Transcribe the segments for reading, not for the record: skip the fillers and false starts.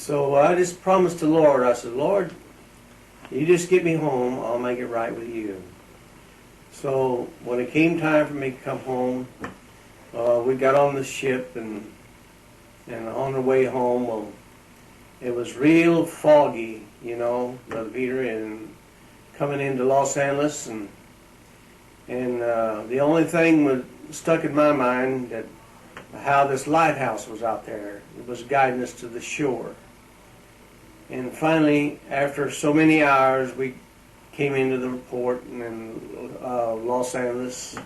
So I just promised the Lord, I said, Lord, you just get me home, I'll make it right with you. So when it came time for me to come home, we got on the ship, and on the way home, well, it was real foggy, Brother Peter, and coming into Los Angeles, and the only thing was stuck in my mind that how this lighthouse was out there. It was guiding us to the shore. And finally, after so many hours, we came into the port in Los Angeles,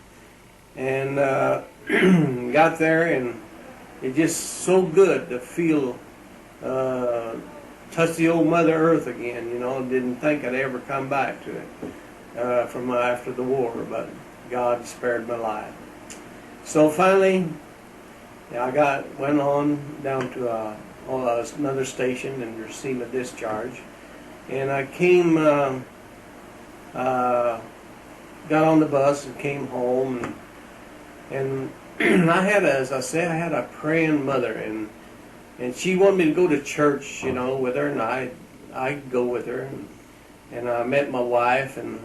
and got there, and it just so good to feel, touch the old Mother Earth again, Didn't think I'd ever come back to it from after the war, but God spared my life. So finally, I went on down to another station and received a discharge, and I came, got on the bus and came home, and I had, as I said, I had a praying mother, and she wanted me to go to church, with her, and I'd go with her, and I met my wife, and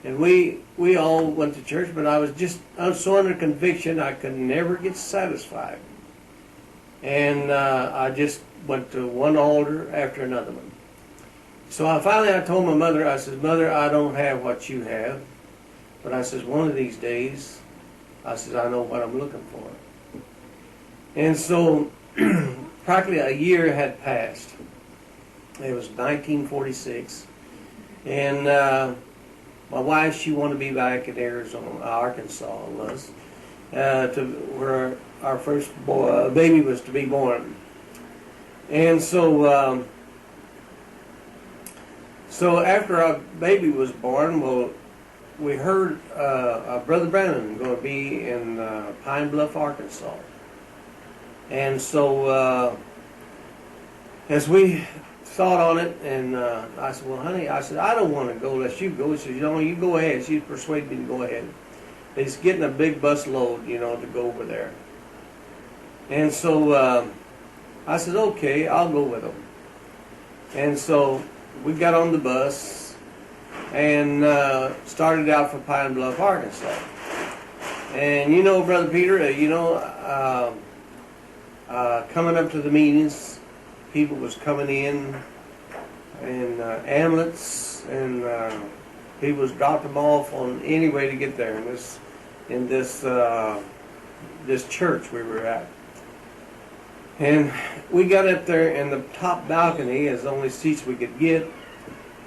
we all went to church, but I was so under conviction I could never get satisfied. And I just went to one altar after another one. So I told my mother, I said, Mother, I don't have what you have, but I said, one of these days, I said, I know what I'm looking for. And so practically a year had passed. It was 1946, and my wife, she wanted to be back in Arizona, Arkansas it was, to where our first baby was to be born. And so after our baby was born, well, we heard Brother Branham going to be in Pine Bluff, Arkansas. And so as we thought on it, and I said, well, honey, I don't want to go unless you go. She said, you go ahead. She persuaded me to go ahead. He's getting a big bus load, to go over there. And so I said, okay, I'll go with them. And so we got on the bus and started out for Pine Bluff, Arkansas. And Brother Peter, coming up to the meetings, people was coming in ambulance, and people was dropped them off on any way to get there in this church we were at. And we got up there in the top balcony as the only seats we could get.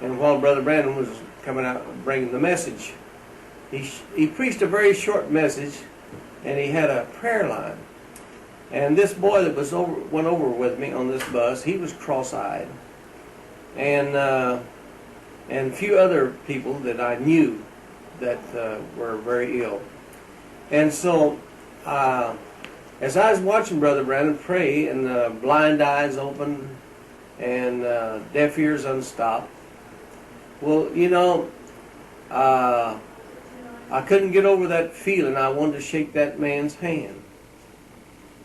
And while Brother Branham was coming out and bringing the message, he preached a very short message, and he had a prayer line. And this boy that went over with me on this bus, he was cross-eyed, and a few other people that I knew that were very ill. And so, as I was watching Brother Branham pray, and blind eyes open, and deaf ears unstopped, well, I couldn't get over that feeling. I wanted to shake that man's hand.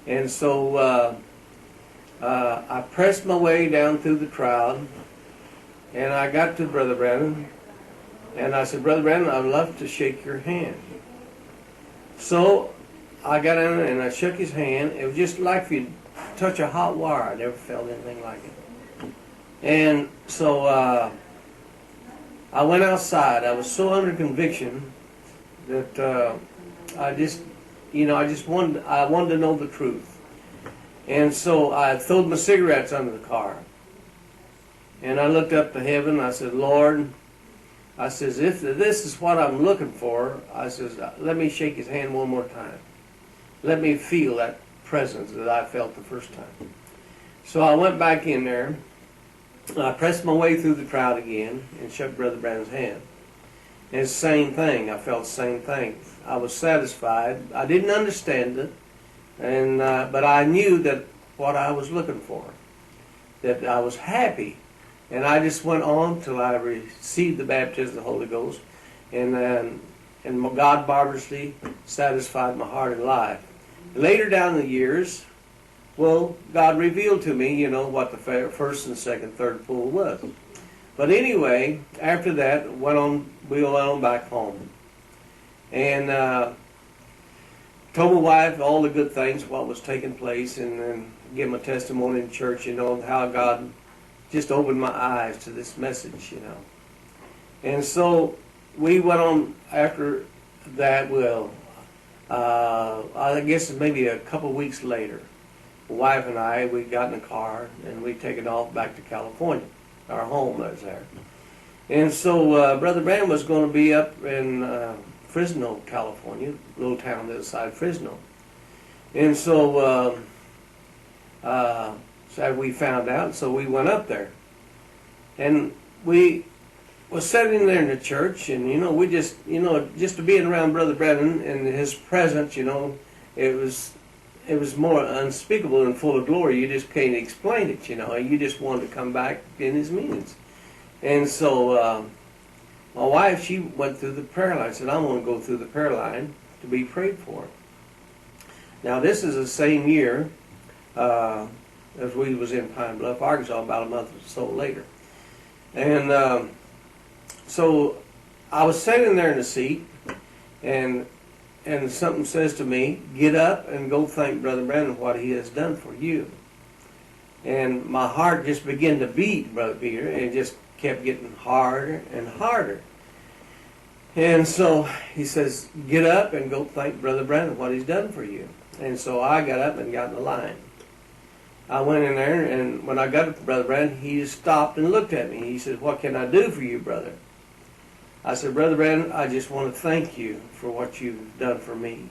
And so I pressed my way down through the crowd, and I got to Brother Branham, and I said, Brother Branham, I'd love to shake your hand. So I got in and I shook his hand. It was just like if you touch a hot wire. I never felt anything like it. And so I went outside. I was so under conviction that I wanted to know the truth. And so I throwed my cigarettes under the car. And I looked up to heaven. I said, Lord, I says, if this is what I'm looking for, I says, let me shake his hand one more time. Let me feel that presence that I felt the first time. So I went back in there. I pressed my way through the crowd again and shook Brother Branham's hand. And it's the same thing. I felt the same thing. I was satisfied. I didn't understand it, but I knew that what I was looking for, that I was happy. And I just went on till I received the baptism of the Holy Ghost, and God marvelously satisfied my heart and life. Later down the years, Well, God revealed to me, what the first and second, third pull was. But anyway, after that, we went on back home. And told my wife all the good things, what was taking place, and then give my testimony in church, how God just opened my eyes to this message, And so we went on after that, I guess maybe a couple weeks later, my wife and I, we got in a car and we taken off back to California, our home was there. And so Brother Branham was going to be up in Fresno, California, a little town the other side of Fresno. And so we found out, so we went up there. And we was sitting there in the church, and we just to being around Brother Branham and his presence, it was more unspeakable and full of glory. You just can't explain it, You just wanted to come back in his meetings. And so my wife, she went through the prayer line. Said, I want to go through the prayer line to be prayed for. Now this is the same year as we was in Pine Bluff, Arkansas, about a month or so later. And so I was sitting there in the seat, and something says to me, get up and go thank Brother Branham for what he has done for you. And my heart just began to beat, Brother Peter, and it just kept getting harder and harder. And so he says, get up and go thank Brother Branham for what he's done for you. And so I got up and got in the line. I went in there, and when I got up to Brother Branham, he just stopped and looked at me. He said, what can I do for you, brother? I said, Brother Branham, I just want to thank you for what you've done for me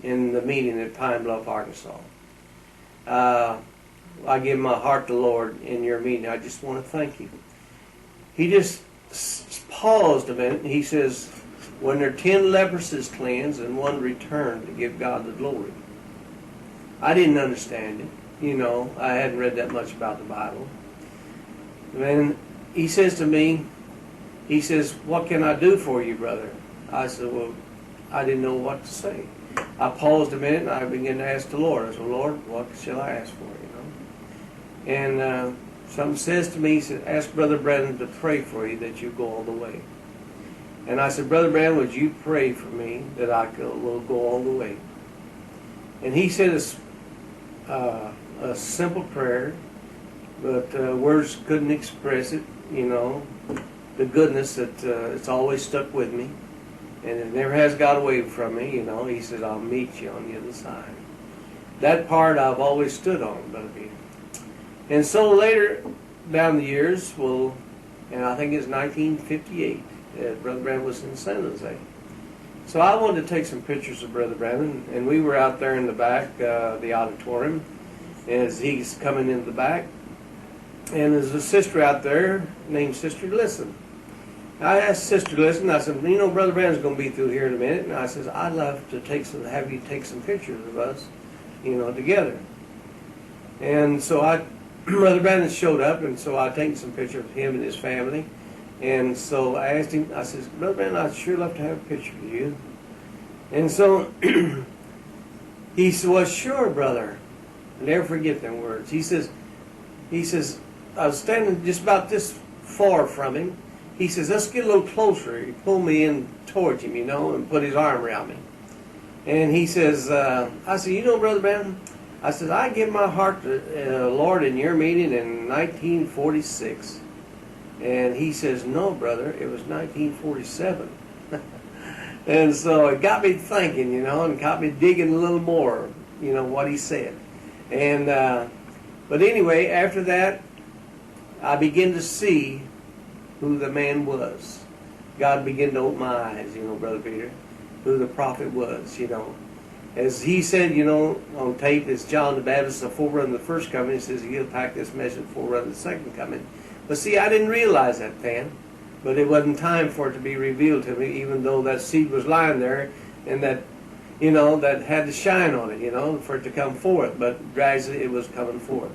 in the meeting at Pine Bluff, Arkansas. I give my heart to the Lord in your meeting. I just want to thank you. He just paused a minute, and he says, when there are 10 leprosies cleansed and one returned to give God the glory. I didn't understand it. I hadn't read that much about the Bible. And he says to me, he says, what can I do for you, brother? I said, well, I didn't know what to say. I paused a minute and I began to ask the Lord. I said, Lord, what shall I ask for, And something says to me, he said, ask Brother Branham to pray for you that you go all the way. And I said, Brother Branham, would you pray for me that I will go all the way? And he said a simple prayer, but words couldn't express it, the goodness that it's always stuck with me, and it never has got away from me. He says, I'll meet you on the other side. That part I've always stood on, Brother Peter. And so later down the years, and I think it's 1958, Brother Branham was in San Jose. So I wanted to take some pictures of Brother Branham, and we were out there in the back, the auditorium, as he's coming into the back. And there's a sister out there named Sister Listen. I asked Sister Listen, I said, Brother Branham's going to be through here in a minute. And I said, I'd love to have you take some pictures of us, together. And so Brother Branham showed up, and so I taken some pictures of him and his family. And so I asked him, I said, Brother Branham, I'd sure love to have a picture of you. And so he said, well, sure, brother. I'll never forget them words. He says, I was standing just about this far from him. He says, let's get a little closer. He pulled me in towards him, and put his arm around me. And he says, I said, Brother Branham, I said, I give my heart to Lord in your meeting in 1946. And he says, no, brother, it was 1947. And so it got me thinking, and got me digging a little more, what he said. And but anyway, after that, I began to see who the man was. God began to open my eyes, Brother Peter, who the prophet was, As he said, on tape, as John the Baptist, the forerunner of the first coming, he says he'll pack this message forerunner of the second coming. But see, I didn't realize that then, but it wasn't time for it to be revealed to me, even though that seed was lying there, and that, that had to shine on it, for it to come forth. But gradually it was coming forth.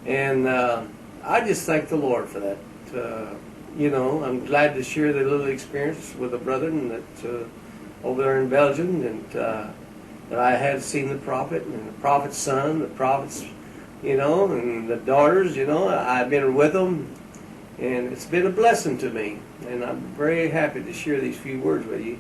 And I just thank the Lord for that. I'm glad to share the little experience with a brother and that over there in Belgium, and that I had seen the prophet and the prophet's son, the prophet's you know, and the daughters, you know, I've been with them, and it's been a blessing to me. And I'm very happy to share these few words with you.